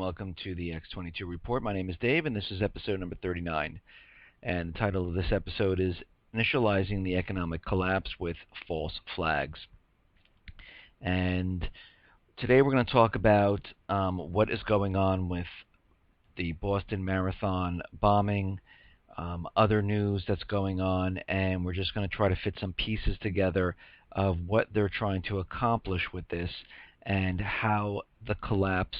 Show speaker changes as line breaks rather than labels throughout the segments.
welcome to the X22 Report. My name is Dave, and this is episode number 39. And the title of this episode is Initializing the Economic Collapse with False Flags. And today we're going to talk about what is going on with the Boston Marathon bombing, other news that's going on, and we're just going to try to fit some pieces together of what they're trying to accomplish with this and how the collapse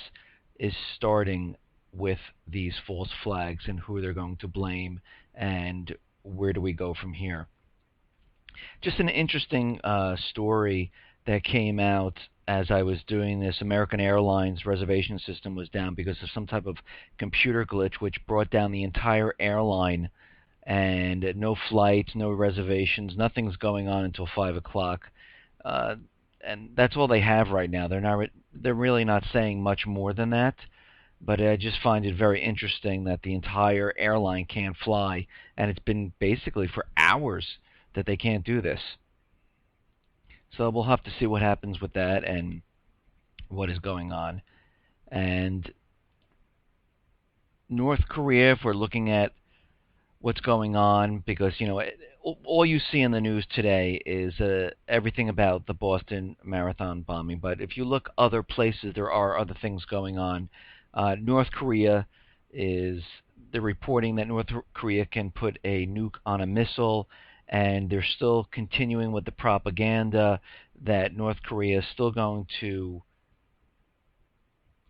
is starting with these false flags and who they're going to blame and where do we go from here. Just an interesting story that came out as I was doing this. American Airlines reservation system was down because of some type of computer glitch which brought down the entire airline, and no flights, no reservations, nothing's going on until 5 o'clock. And that's all they have right now. They're really not saying much more than that, but I just find it very interesting that the entire airline can't fly, and it's been basically for hours that they can't do this. So we'll have to see what happens with that and what is going on. And North Korea, if we're looking at what's going on, because all you see in the news today is everything about the Boston Marathon bombing. But if you look other places, there are other things going on. North Korea they're reporting that North Korea can put a nuke on a missile, and they're still continuing with the propaganda that North Korea is still going to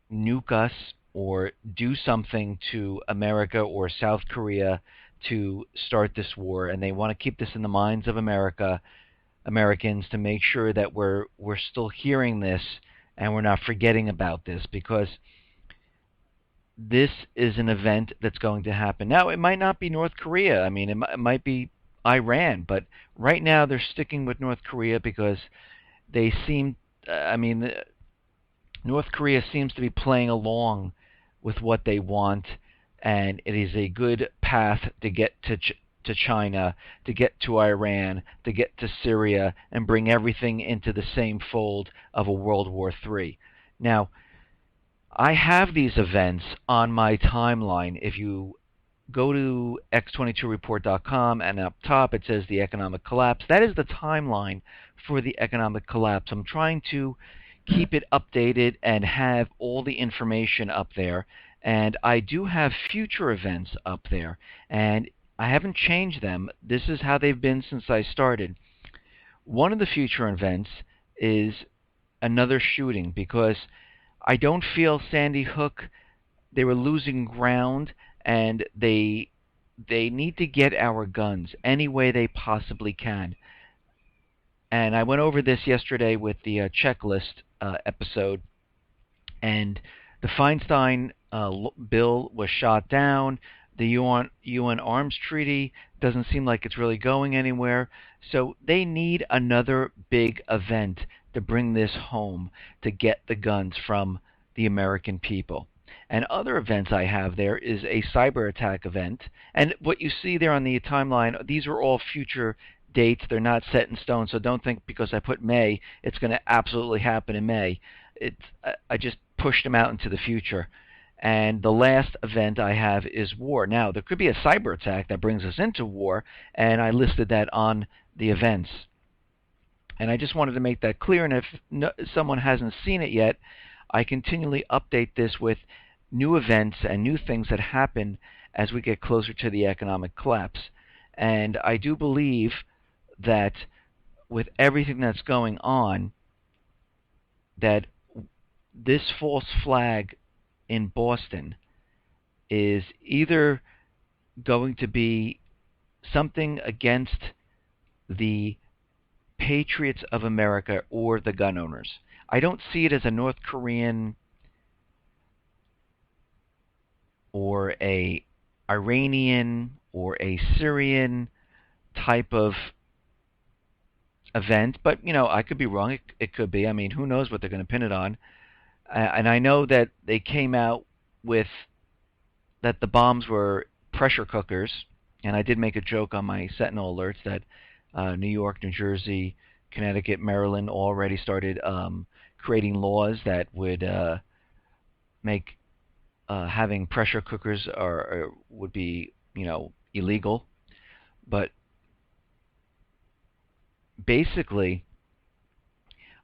nuke us or do something to America or South Korea to start this war, and they want to keep this in the minds of Americans to make sure that we're still hearing this and we're not forgetting about this, because this is an event that's going to happen. Now, it might not be North Korea. I mean, it might be Iran, but right now they're sticking with North Korea because they seem, North Korea seems to be playing along with what they want, and it is a good path to get to China, to get to Iran, to get to Syria, and bring everything into the same fold of a World War III. Now, I have these events on my timeline. If you go to x22report.com, and up top it says the economic collapse. That is the timeline for the economic collapse. I'm trying to keep it updated and have all the information up there. And I do have future events up there, and I haven't changed them. This is how they've been since I started. One of the future events is another shooting, because I don't feel Sandy Hook, they were losing ground, and they need to get our guns any way they possibly can. And I went over this yesterday with the checklist episode, and the Feinstein bill was shot down. The UN Arms Treaty doesn't seem like it's really going anywhere. So they need another big event to bring this home, to get the guns from the American people. And other events I have there is a cyber attack event. And what you see there on the timeline, these are all future dates. They're not set in stone, so don't think because I put May, it's going to absolutely happen in May. I just pushed them out into the future. And the last event I have is war. Now, there could be a cyber attack that brings us into war, and I listed that on the events. And I just wanted to make that clear, and if someone hasn't seen it yet, I continually update this with new events and new things that happen as we get closer to the economic collapse. And I do believe that with everything that's going on, that this false flag in Boston is either going to be something against the patriots of America or the gun owners. I don't see it as a North Korean or a Iranian or a Syrian type of event, but I could be wrong. It could be. I mean, who knows what they're going to pin it on? And I know that they came out with that the bombs were pressure cookers, and I did make a joke on my Sentinel alerts that New York, New Jersey, Connecticut, Maryland already started creating laws that would make having pressure cookers would be, illegal. But basically,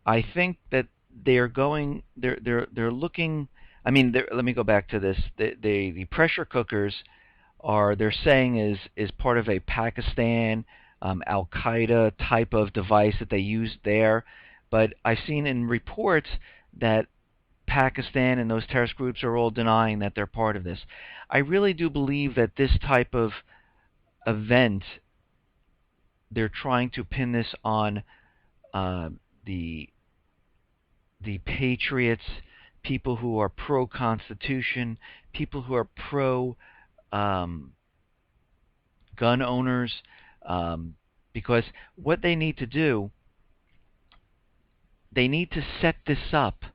I think that they're looking. I mean, let me go back to this. The pressure cookers they're saying is part of a Pakistan Al Qaeda type of device that they used there. But I've seen in reports that Pakistan and those terrorist groups are all denying that they're part of this. I really do believe that this type of event, they're trying to pin this on uh, the the patriots, people who are pro Constitution, people who are pro um, gun owners, um, because what they need to do, they need to set this up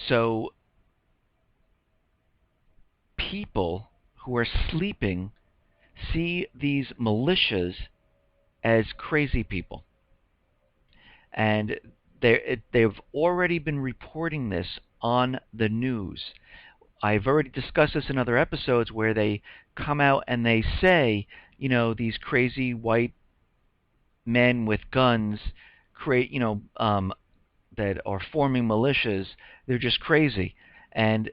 so people who are sleeping see these militias as crazy people. And they've already been reporting this on the news. I've already discussed this in other episodes where they come out and they say, these crazy white men with guns create, that are forming militias. They're just crazy, and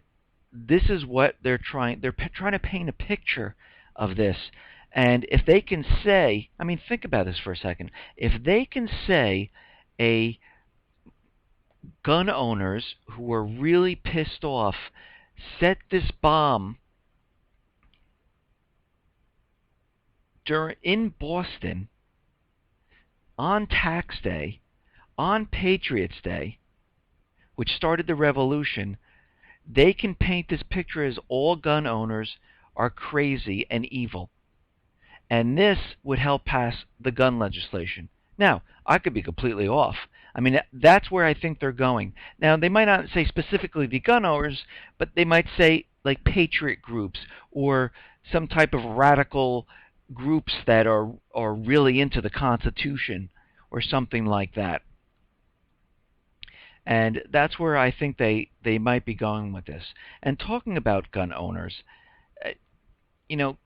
this is what they're trying. They're trying to paint a picture of this. And if they can say, I mean, think about this for a second. If they can say a gun owners who are really pissed off set this bomb in Boston on tax day, on Patriots Day, which started the revolution, they can paint this picture as all gun owners are crazy and evil. And this would help pass the gun legislation. Now, I could be completely off. I mean, that's where I think they're going. Now, they might not say specifically the gun owners, but they might say like patriot groups or some type of radical groups that are really into the Constitution or something like that. And that's where I think they might be going with this. And talking about gun owners, uh, you know,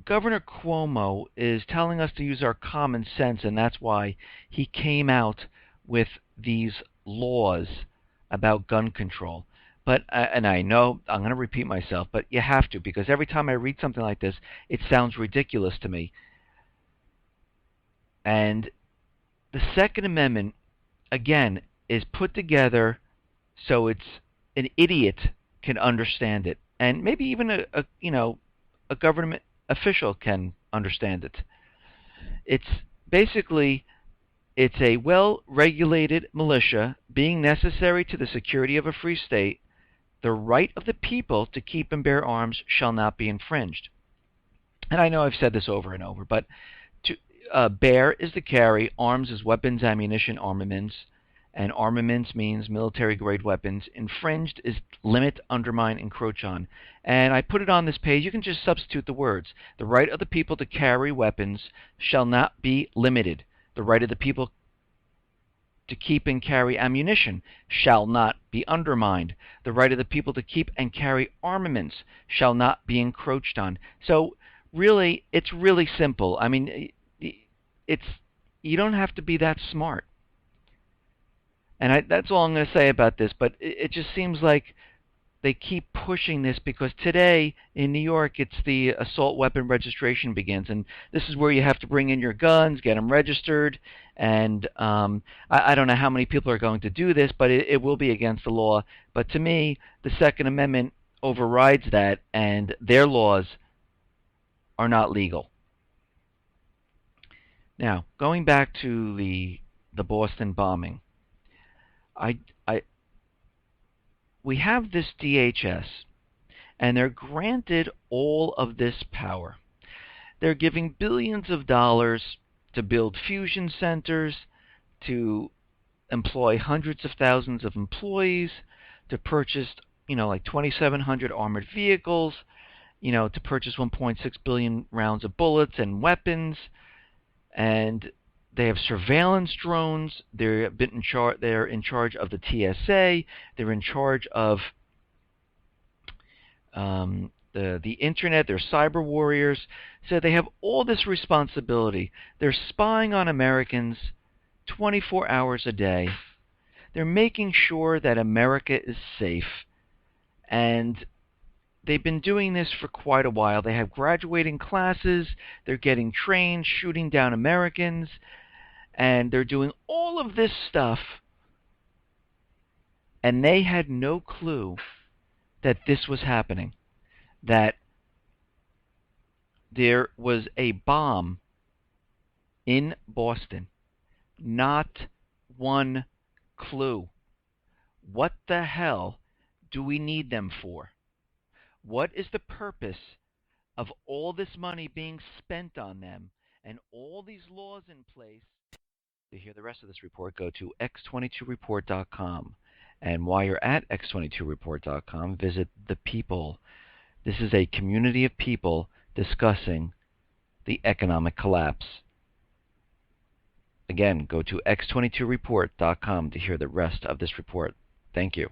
Governor Cuomo is telling us to use our common sense, and that's why he came out with these laws about gun control. But and I know I'm going to repeat myself, but you have to, because every time I read something like this, it sounds ridiculous to me. And the Second Amendment, again, is put together so it's an idiot can understand it, and maybe even a government official can understand it. It's basically it's a well-regulated militia being necessary to the security of a free state. The right of the people to keep and bear arms shall not be infringed. And I know I've said this over and over, but to bear is to carry, arms is weapons, ammunition, armaments, and armaments means military-grade weapons. Infringed is limit, undermine, encroach on. And I put it on this page. You can just substitute the words. The right of the people to carry weapons shall not be limited. The right of the people to keep and carry ammunition shall not be undermined. The right of the people to keep and carry armaments shall not be encroached on. So really, it's really simple. I mean, you don't have to be that smart. And that's all I'm going to say about this, but it just seems like they keep pushing this because today in New York it's the assault weapon registration begins, and this is where you have to bring in your guns, get them registered, and I don't know how many people are going to do this, but it will be against the law. But to me, the Second Amendment overrides that, and their laws are not legal. Now, going back to the Boston bombing. We have this DHS, and they're granted all of this power. They're giving billions of dollars to build fusion centers, to employ hundreds of thousands of employees, to purchase, like 2,700 armored vehicles, to purchase 1.6 billion rounds of bullets and weapons, and they have surveillance drones. They're in charge of the TSA. They're in charge of the internet. They're cyber warriors. So they have all this responsibility. They're spying on Americans 24 hours a day. They're making sure that America is safe. And they've been doing this for quite a while. They have graduating classes. They're getting trained, shooting down Americans. And they're doing all of this stuff. And they had no clue that this was happening. That there was a bomb in Boston. Not one clue. What the hell do we need them for? What is the purpose of all this money being spent on them and all these laws in place? To hear the rest of this report, go to x22report.com. And while you're at x22report.com, visit The People. This is a community of people discussing the economic collapse. Again, go to x22report.com to hear the rest of this report. Thank you.